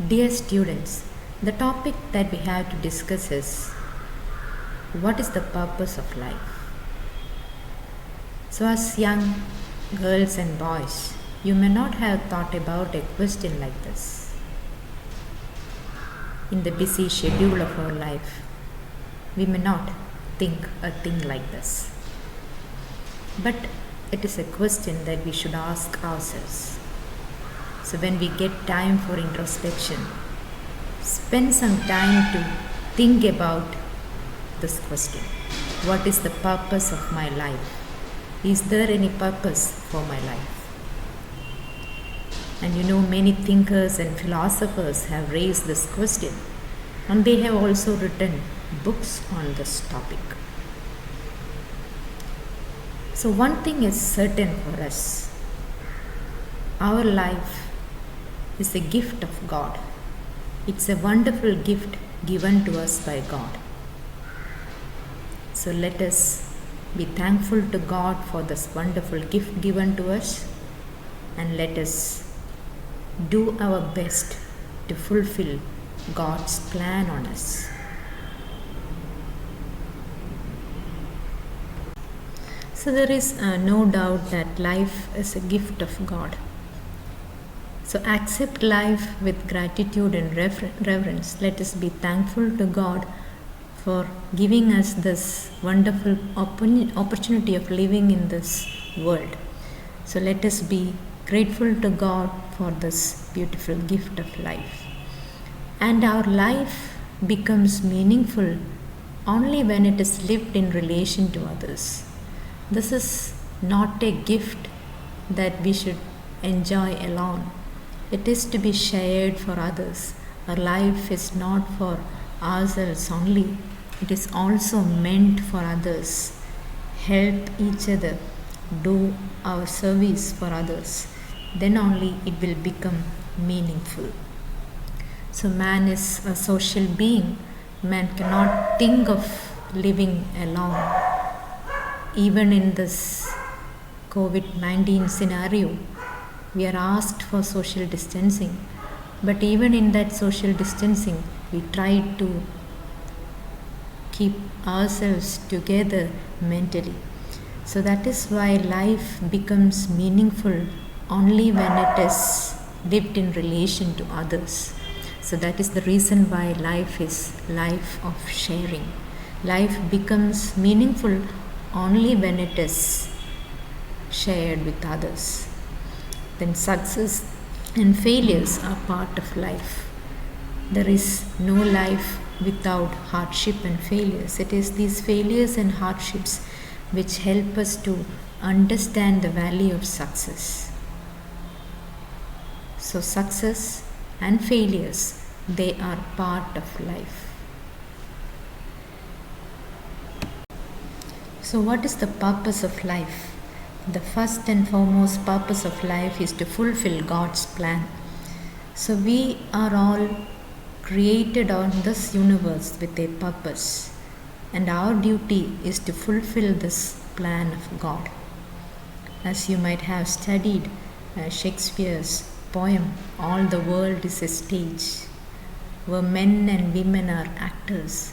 Dear students, the topic that we have to discuss is what is the purpose of life? So, as young girls and boys, you may not have thought about a question like this. In the busy schedule of our life, we may not think a thing like this. But it is a question that we should ask ourselves. So, when we get time for introspection, spend some time to think about this question. What is the purpose of my life? Is there any purpose for my life? And many thinkers and philosophers have raised this question, and they have also written books on this topic. So, one thing is certain for us: our life is a gift of God. It's a wonderful gift given to us by God. So let us be thankful to God for this wonderful gift given to us, and let us do our best to fulfill God's plan on us. So there is no doubt that life is a gift of God. So accept life with gratitude and reverence. Let us be thankful to God for giving us this wonderful opportunity of living in this world. So let us be grateful to God for this beautiful gift of life. And our life becomes meaningful only when it is lived in relation to others. This is not a gift that we should enjoy alone. It is to be shared for others. Our life is not for ourselves only. It is also meant for others. Help each other. Do our service for others. Then only it will become meaningful. So man is a social being. Man cannot think of living alone. Even in this COVID-19 scenario, we are asked for social distancing, but even in that social distancing, we try to keep ourselves together mentally. So that is why life becomes meaningful only when it is lived in relation to others. So that is the reason why life is life of sharing. Life becomes meaningful only when it is shared with others. Then success and failures are part of life. There is no life without hardship and failures. It is these failures and hardships which help us to understand the value of success. So success and failures, they are part of life. So what is the purpose of life? The first and foremost purpose of life is to fulfill God's plan. So we are all created on this universe with a purpose, and our duty is to fulfill this plan of God. As you might have studied Shakespeare's poem, All the World is a Stage, where men and women are actors.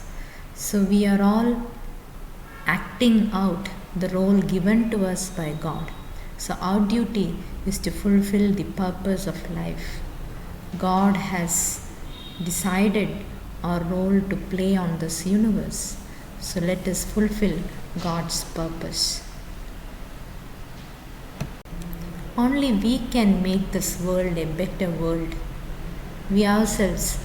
So we are all acting out the role given to us by God. So our duty is to fulfill the purpose of life. God has decided our role to play on this universe. So let us fulfill God's purpose. Only we can make this world a better world. We ourselves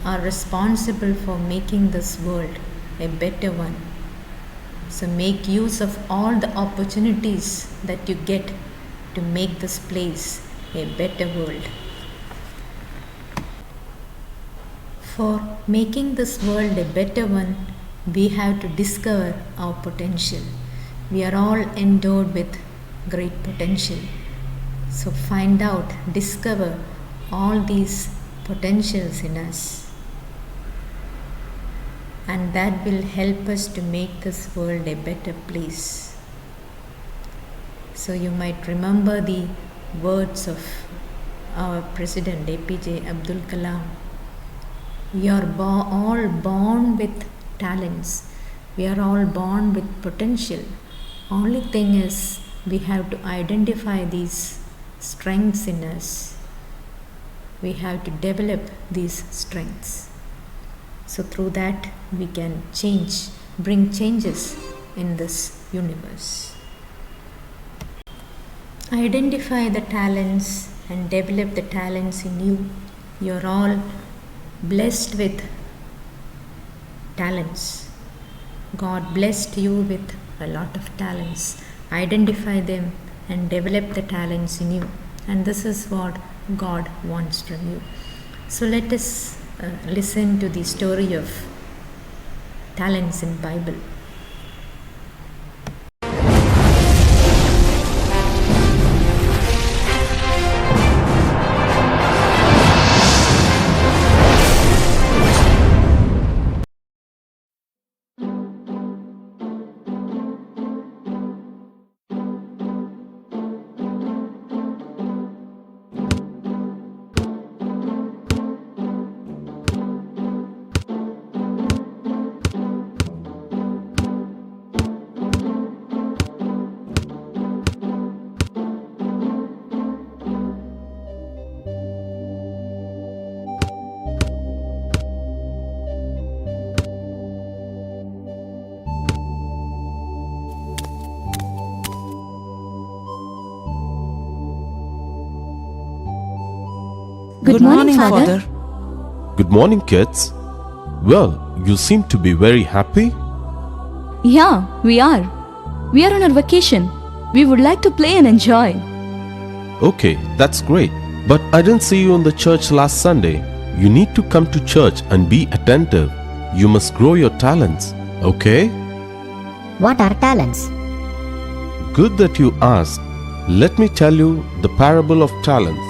are responsible for making this world a better one. So make use of all the opportunities that you get to make this place a better world. For making this world a better one, we have to discover our potential. We are all endowed with great potential. So find out, discover all these potentials in us. And that will help us to make this world a better place. So you might remember the words of our President APJ Abdul Kalam. We are all born with talents. We are all born with potential. Only thing is, we have to identify these strengths in us. We have to develop these strengths. So through that we can bring changes in this universe. Identify the talents and develop the talents in you. You're all blessed with talents. God blessed you with a lot of talents. Identify them and develop the talents in you. And this is what God wants from you. So let us listen to the story of talents in Bible. Good morning, Father. Good morning, kids. Well, you seem to be very happy. Yeah, we are. We are on our vacation. We would like to play and enjoy. Okay, that's great. But I didn't see you in the church last Sunday. You need to come to church and be attentive. You must grow your talents, okay? What are talents? Good that you asked. Let me tell you the parable of talents.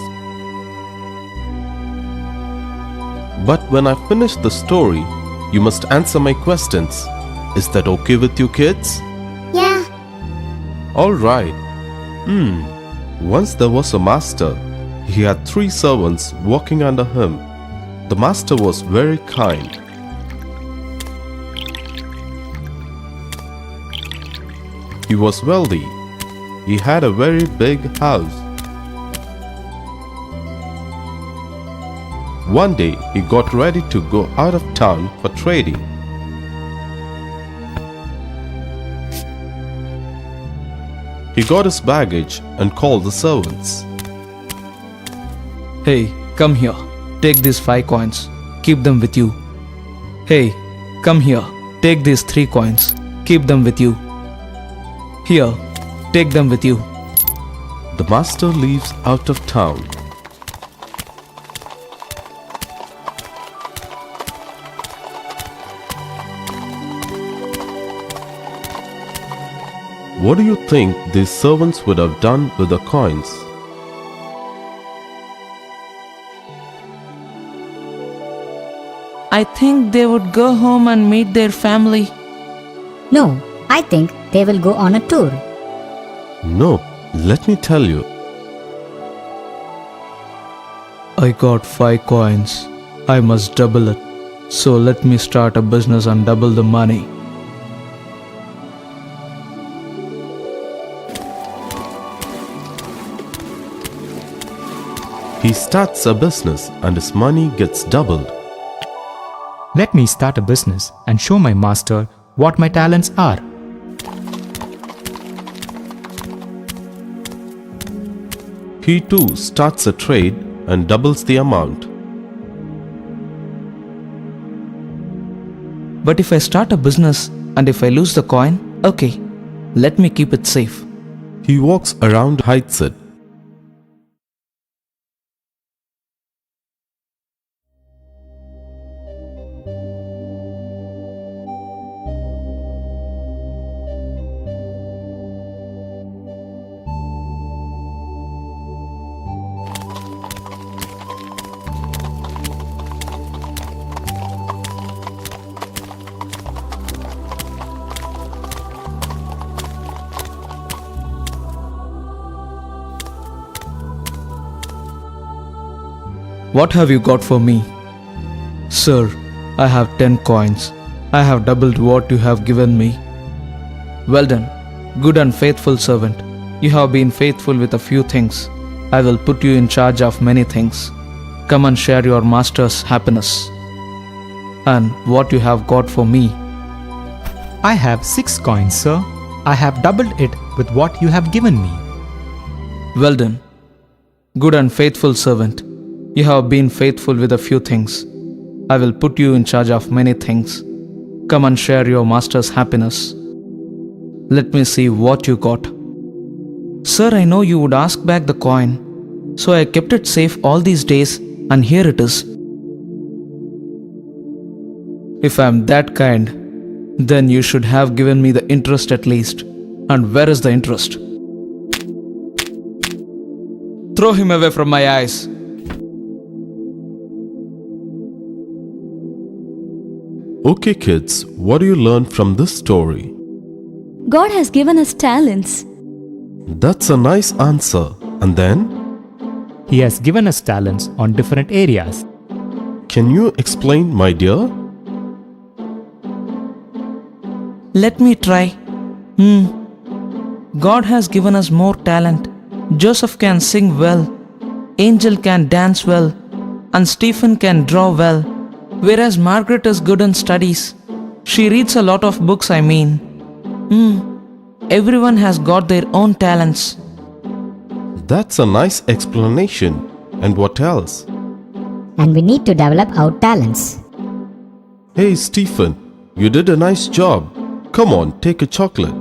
But when I finish the story, you must answer my questions. Is that okay with you, kids? Yeah. All right. Once there was a master. He had 3 servants working under him. The master was very kind. He was wealthy. He had a very big house. One day, he got ready to go out of town for trading. He got his baggage and called the servants. Hey, come here. Take these 5 coins. Keep them with you. Hey, come here. Take these 3 coins. Keep them with you. Here, take them with you. The master leaves out of town. What do you think these servants would have done with the coins? I think they would go home and meet their family. No, I think they will go on a tour. No, let me tell you. I got 5 coins. I must double it. So let me start a business and double the money. He starts a business and his money gets doubled. Let me start a business and show my master what my talents are. He too starts a trade and doubles the amount. But if I start a business and if I lose the coin, okay, let me keep it safe. He walks around, hides it. What have you got for me? Sir, I have 10 coins. I have doubled what you have given me. Well done, good and faithful servant. You have been faithful with a few things. I will put you in charge of many things. Come and share your master's happiness. And what you have got for me? I have 6 coins, sir. I have doubled it with what you have given me. Well done, good and faithful servant. You have been faithful with a few things. I will put you in charge of many things. Come and share your master's happiness. Let me see what you got. Sir, I know you would ask back the coin, so I kept it safe all these days, and here it is. If I am that kind, then you should have given me the interest at least. And where is the interest? Throw him away from my eyes. Okay, kids, what do you learn from this story? God has given us talents. That's a nice answer. And then? He has given us talents on different areas. Can you explain, my dear? Let me try. God has given us more talent. Joseph can sing well, Angel can dance well, and Stephen can draw well. Whereas Margaret is good in studies. She reads a lot of books, I mean. Everyone has got their own talents. That's a nice explanation. And what else? And we need to develop our talents. Hey, Stephen, you did a nice job. Come on, take a chocolate.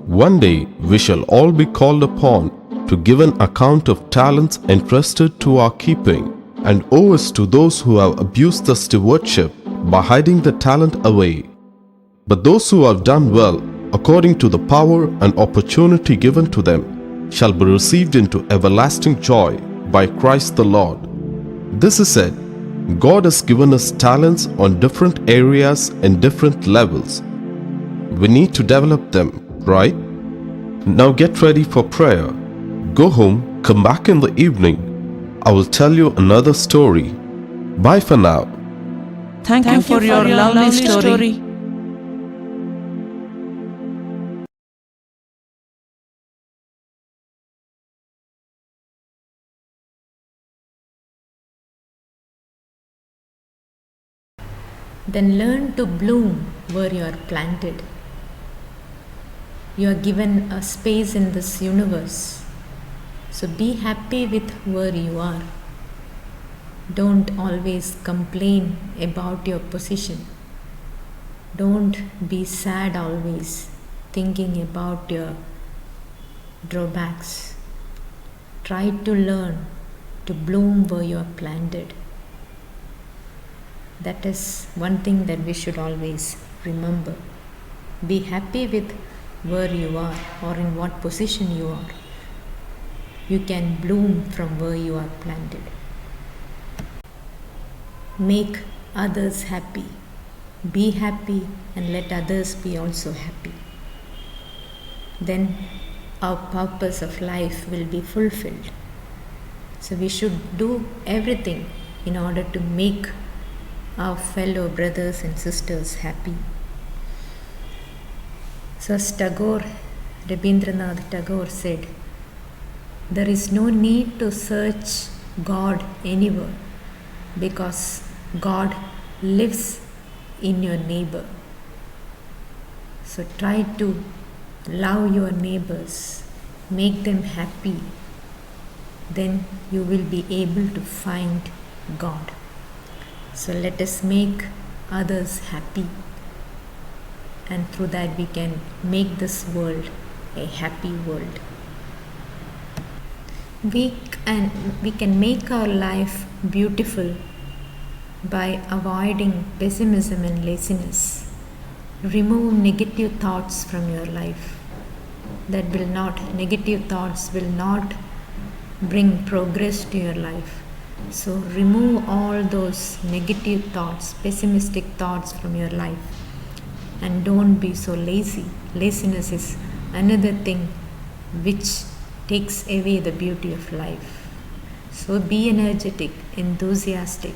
One day, we shall all be called upon to give an account of talents entrusted to our keeping, and owe us to those who have abused the stewardship by hiding the talent away. But those who have done well, according to the power and opportunity given to them, shall be received into everlasting joy by Christ the Lord. This is said, God has given us talents on different areas and different levels. We need to develop them, right? Now get ready for prayer. Go home, come back in the evening. I will tell you another story. Bye for now. Thank you for your lovely story. Then learn to bloom where you are planted. You are given a space in this universe. So be happy with where you are. Don't always complain about your position. Don't be sad always thinking about your drawbacks. Try to learn to bloom where you are planted. That is one thing that we should always remember. Be happy with where you are or in what position you are. You can bloom from where you are planted. Make others happy. Be happy and let others be also happy. Then our purpose of life will be fulfilled. So we should do everything in order to make our fellow brothers and sisters happy. So as Rabindranath Tagore said, there is no need to search God anywhere because God lives in your neighbor. So try to love your neighbors, make them happy, then you will be able to find God. So let us make others happy, and through that we can make this world a happy world. We can make our life beautiful by avoiding pessimism and laziness. Remove negative thoughts from your life. Negative thoughts will not bring progress to your life. So remove all those negative thoughts, pessimistic thoughts from your life, and don't be so lazy. Laziness is another thing which takes away the beauty of life. So be energetic, enthusiastic,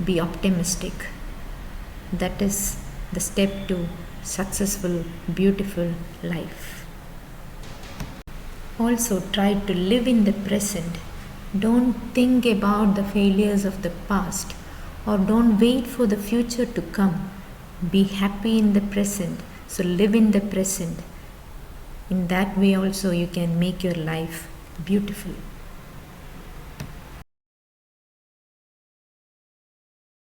be optimistic. That is the step to successful, beautiful life. Also try to live in the present. Don't think about the failures of the past or don't wait for the future to come. Be happy in the present. So live in the present. In that way also you can make your life beautiful.